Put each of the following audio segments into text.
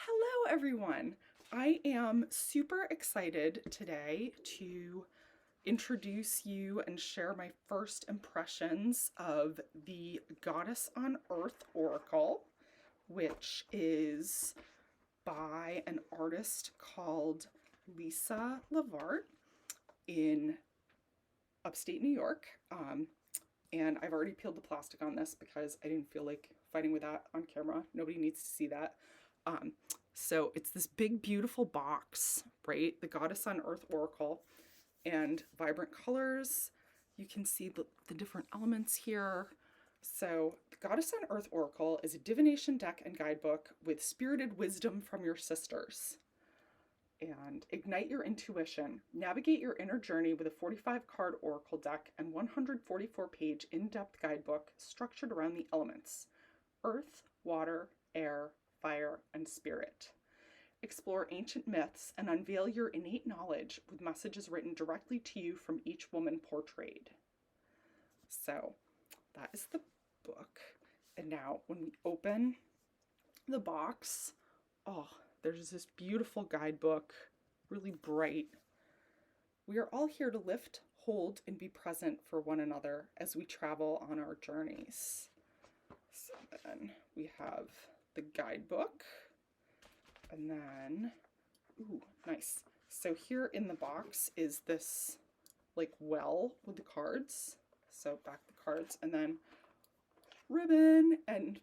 Hello, everyone. I am super excited today to introduce you and share my first impressions of the Goddess on Earth Oracle, which is by an artist called Lisa Levart in upstate New York. And I've already peeled the plastic on this because I didn't feel like fighting with that on camera. Nobody needs to see that. Um, so it's this big, beautiful box, right? The Goddess on Earth Oracle and vibrant colors. You can see the different elements here. So the Goddess on Earth Oracle is a divination deck and guidebook with spirited wisdom from your sisters. And ignite your intuition. Navigate your inner journey with a 45 card oracle deck and 144-page in-depth guidebook structured around the elements: earth, water, air, fire, and spirit. Explore ancient myths and unveil your innate knowledge with messages written directly to you from each woman portrayed. So that is the book. And now when we open the box, oh, there's this beautiful guidebook, really bright. We are all here to lift, hold, and be present for one another as we travel on our journeys. So then we have the guidebook, and then, ooh, nice. So here in the box is this like well with the cards. So back the cards, and then ribbon and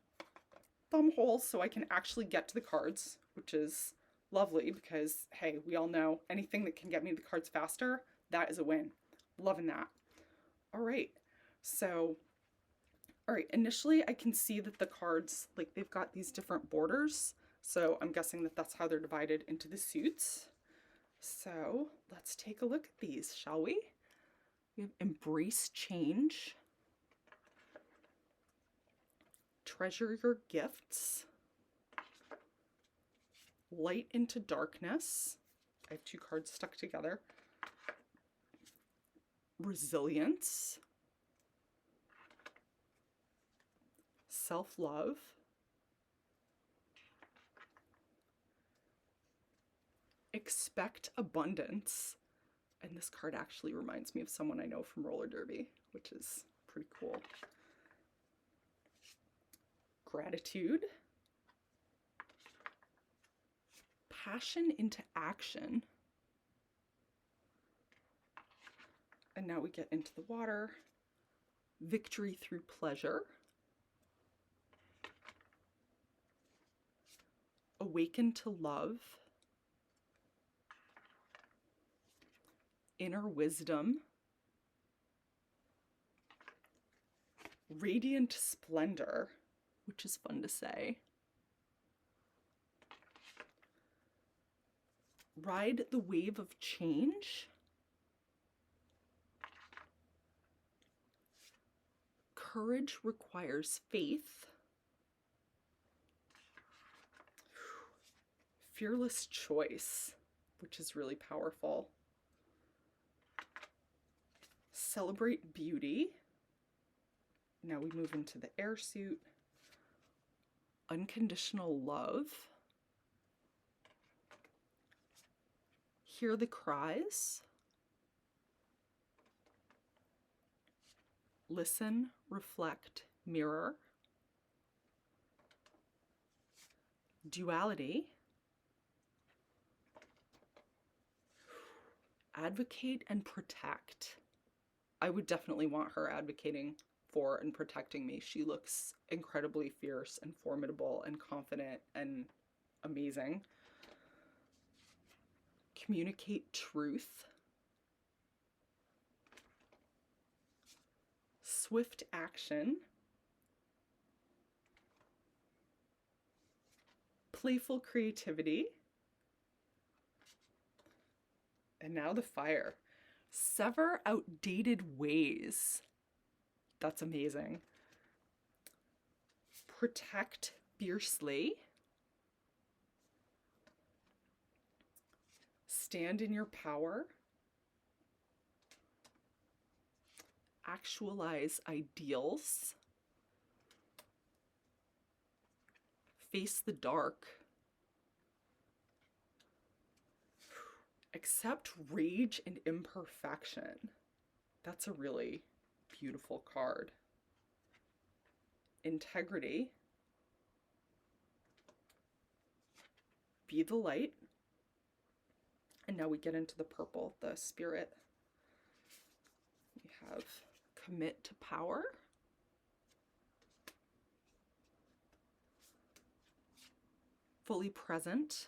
thumb holes so I can actually get to the cards, which is lovely because, hey, we all know anything that can get me the cards faster, that is a win. Loving that. All right, so, all right, initially I can see that the cards, like they've got these different borders, so I'm guessing that that's how they're divided into the suits. So let's take a look at these, shall we? We have Embrace Change, Treasure Your Gifts, Light into Darkness. I have two cards stuck together. Resilience, Self-Love, Expect Abundance. And this card actually reminds me of someone I know from roller derby, which is pretty cool. Gratitude, Passion into Action, and now we get into the water. Victory Through Pleasure, Awaken to Love, Inner Wisdom, Radiant Splendor, which is fun to say, Ride the Wave of Change, Courage Requires Faith, Fearless Choice, which is really powerful, Celebrate Beauty. Now we move into the air suit. Unconditional Love, Hear the Cries, Listen, Reflect, Mirror, Duality, Advocate and Protect. I would definitely want her advocating for and protecting me. She looks incredibly fierce and formidable and confident and amazing. Communicate Truth, Swift Action, Playful Creativity, and now the fire. Sever Outdated Ways. That's amazing. Protect Fiercely, Stand in Your Power, Actualize Ideals, Face the Dark, Accept rage and imperfection. That's a really beautiful card. Integrity. Be the light. And now we get into the purple, the spirit. We have commit to power. Fully present.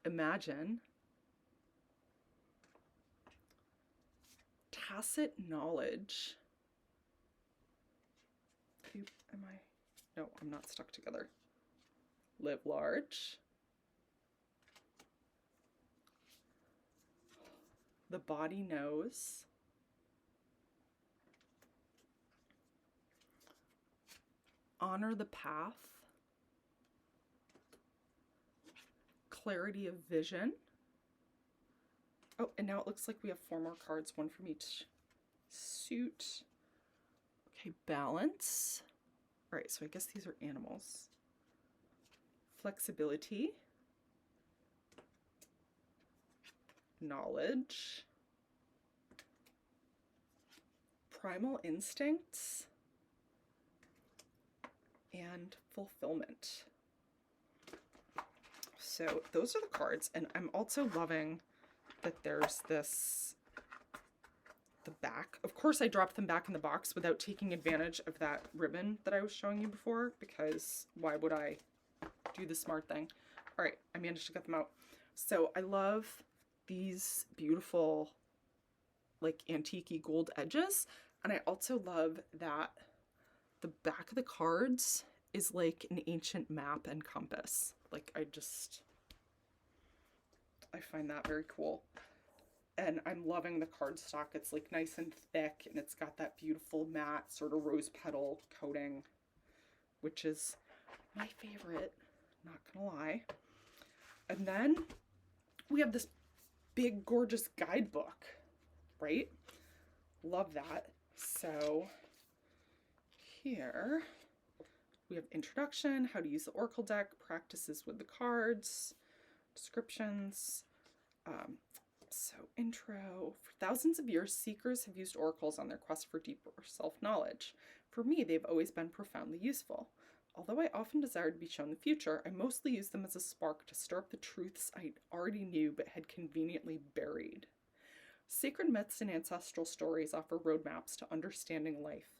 Imagine. Tacit knowledge. Am I? No, I'm not stuck together. Live large. The body knows. Honor the path. Clarity of vision. Oh, and now it looks like we have 4 more cards, one from each suit. Okay, balance. All right, so I guess these are animals. Flexibility. Knowledge. Primal instincts. And fulfillment. So those are the cards, and I'm also loving that there's this, the back. Of course, I dropped them back in the box without taking advantage of that ribbon that I was showing you before, because why would I do the smart thing? All right, I managed to get them out. So I love these beautiful, like, antique-y gold edges, and I also love that the back of the cards is like an ancient map and compass. Like, I find that very cool. And I'm loving the cardstock. It's like nice and thick, and it's got that beautiful matte sort of rose petal coating, which is my favorite, not gonna lie. And then we have this big, gorgeous guidebook, right? Love that. So here we have introduction, how to use the Oracle deck, practices with the cards, descriptions. So intro. For thousands of years, seekers have used oracles on their quest for deeper self-knowledge. For me, they've always been profoundly useful. Although I often desired to be shown the future, I mostly used them as a spark to stir up the truths I already knew but had conveniently buried. Sacred myths and ancestral stories offer roadmaps to understanding life.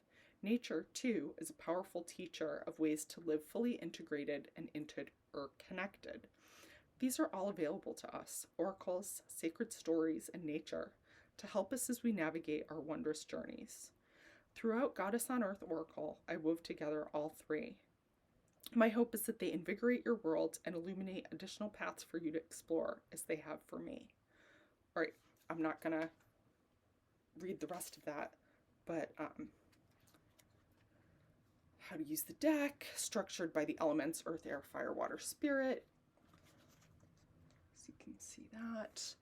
Nature, too, is a powerful teacher of ways to live fully integrated and interconnected. These are all available to us, oracles, sacred stories, and nature, to help us as we navigate our wondrous journeys. Throughout Goddess on Earth Oracle, I wove together all 3. My hope is that they invigorate your world and illuminate additional paths for you to explore, as they have for me. All right, I'm not going to read the rest of that, but how to use the deck, structured by the elements earth, air, fire, water, spirit. So you can see that.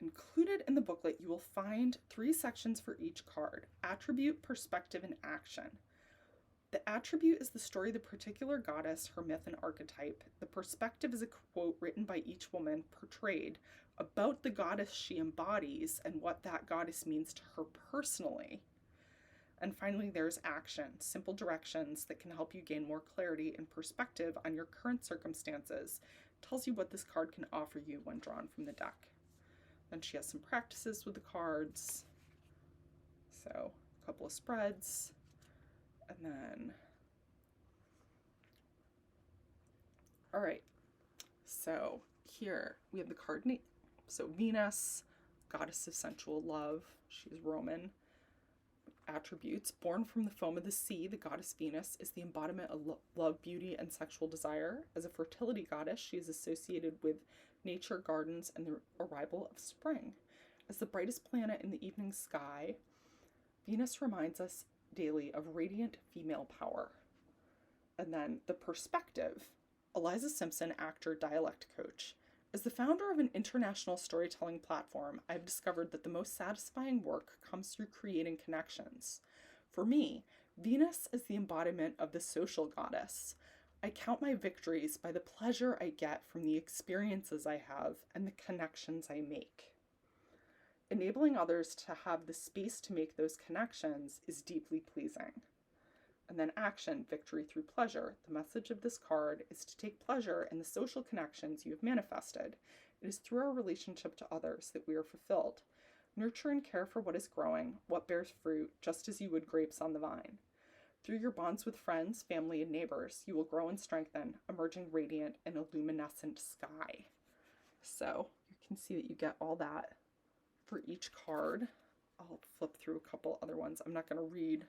Included in the booklet, you will find 3 sections for each card: attribute, perspective, and action. The attribute is the story of the particular goddess, her myth, and archetype. The perspective is a quote written by each woman portrayed about the goddess she embodies and what that goddess means to her personally. And finally, there's action, simple directions that can help you gain more clarity and perspective on your current circumstances. It tells you what this card can offer you when drawn from the deck. Then she has some practices with the cards. So a couple of spreads. And then, all right, so here we have the card name. So Venus, goddess of sensual love. She's Roman. Attributes: born from the foam of the sea, the goddess Venus is the embodiment of love, beauty, and sexual desire. As a fertility goddess, she is associated with nature, gardens, and the arrival of spring. As the brightest planet in the evening sky, Venus reminds us daily of radiant female power. And then the perspective: Eliza Simpson, actor, dialect coach. As the founder of an international storytelling platform, I've discovered that the most satisfying work comes through creating connections. For me, Venus is the embodiment of the social goddess. I count my victories by the pleasure I get from the experiences I have and the connections I make. Enabling others to have the space to make those connections is deeply pleasing. And then action, victory through pleasure. The message of this card is to take pleasure in the social connections you have manifested. It is through our relationship to others that we are fulfilled. Nurture and care for what is growing, what bears fruit, just as you would grapes on the vine. Through your bonds with friends, family, and neighbors, you will grow and strengthen, emerging radiant in a luminescent sky. So you can see that you get all that for each card. I'll flip through a couple other ones. I'm not going to read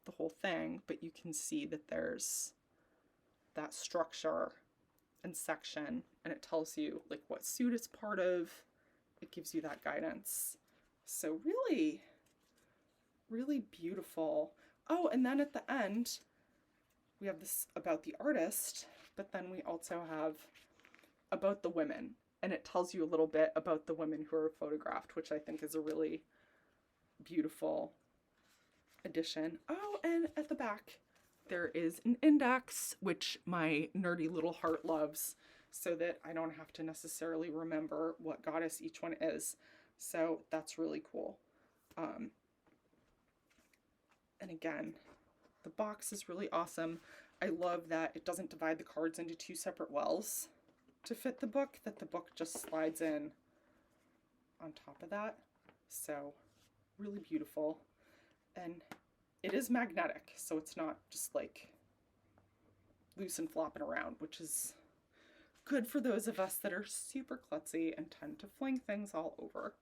the whole thing, but you can see that there's that structure and section, and it tells you like what suit it's part of. It gives you that guidance. So really, really beautiful. Oh, and then at the end, we have this about the artist, but then we also have about the women, and it tells you a little bit about the women who are photographed, which I think is a really beautiful addition. Oh, and at the back, there is an index, which my nerdy little heart loves, so that I don't have to necessarily remember what goddess each one is. So that's really cool. And again, the box is really awesome. I love that it doesn't divide the cards into two separate wells to fit the book, that the book just slides in on top of that. So really beautiful. And it is magnetic, so it's not just like loose and flopping around, which is good for those of us that are super klutzy and tend to fling things all over.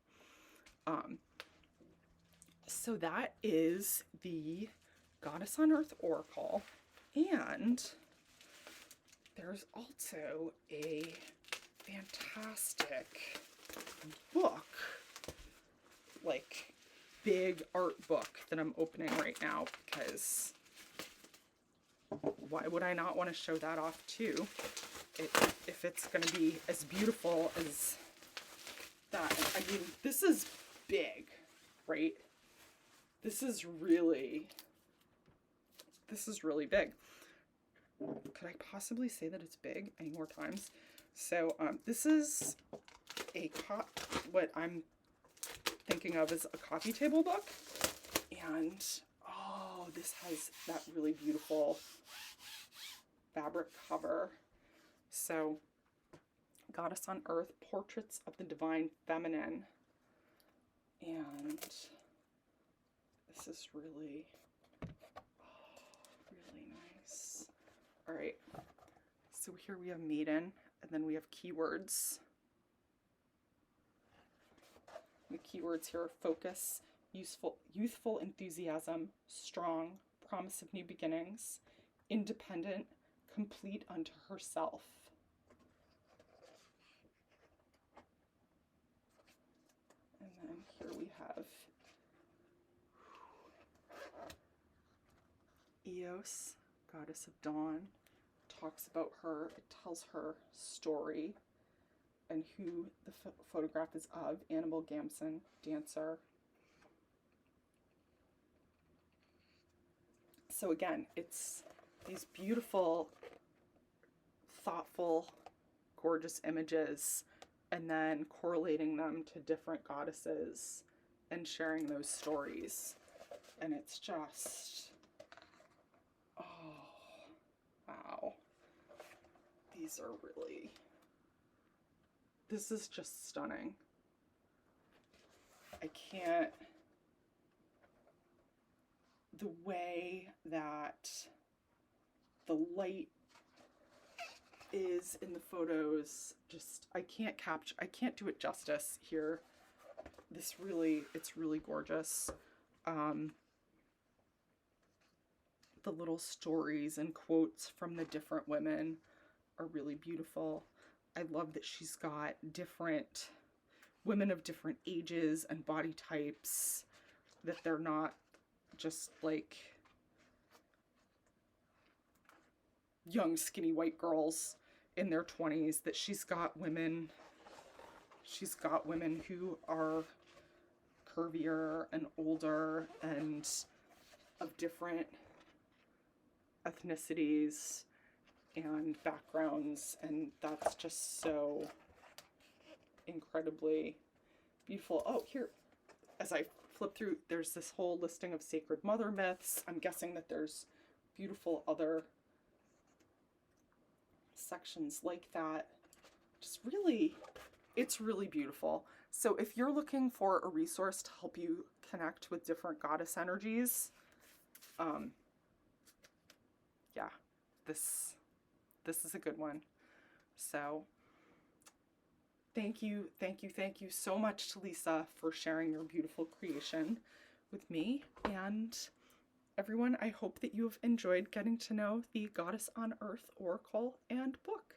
So that is the Goddess on Earth Oracle. And there's also a fantastic book, like big art book that I'm opening right now, because why would I not want to show that off too? If it's going to be as beautiful as that. I mean, this is big, right? This is really big. Could I possibly say that it's big any more times? So this is what I'm thinking of as a coffee table book. And oh, this has that really beautiful fabric cover. So Goddess on Earth, Portraits of the Divine Feminine. And this is really, really nice. All right, so here we have Maiden, and then we have keywords. The keywords here are focus, youthful enthusiasm, strong, promise of new beginnings, independent, complete unto herself. And then here we have Eos, Goddess of Dawn. Talks about her, it tells her story and who the photograph is of. Annabelle Gamson, dancer. So again, it's these beautiful, thoughtful, gorgeous images, and then correlating them to different goddesses and sharing those stories. And it's just, oh, wow. These are really, this is just stunning. I can't, the way that the light is in the photos, just, I can't do it justice here. This really, it's really gorgeous. The little stories and quotes from the different women are really beautiful. I love that she's got different women of different ages and body types, that they're not just like young skinny white girls in their 20s, that she's got women who are curvier and older and of different ethnicities, and backgrounds, and that's just so incredibly beautiful. Oh, here, as I flip through, there's this whole listing of sacred mother myths. I'm guessing that there's beautiful other sections like that. Just really, it's really beautiful. So if you're looking for a resource to help you connect with different goddess energies, yeah, this is a good one. So thank you so much to Lisa for sharing your beautiful creation with me. And everyone, I hope that you have enjoyed getting to know the Goddess on Earth Oracle and book.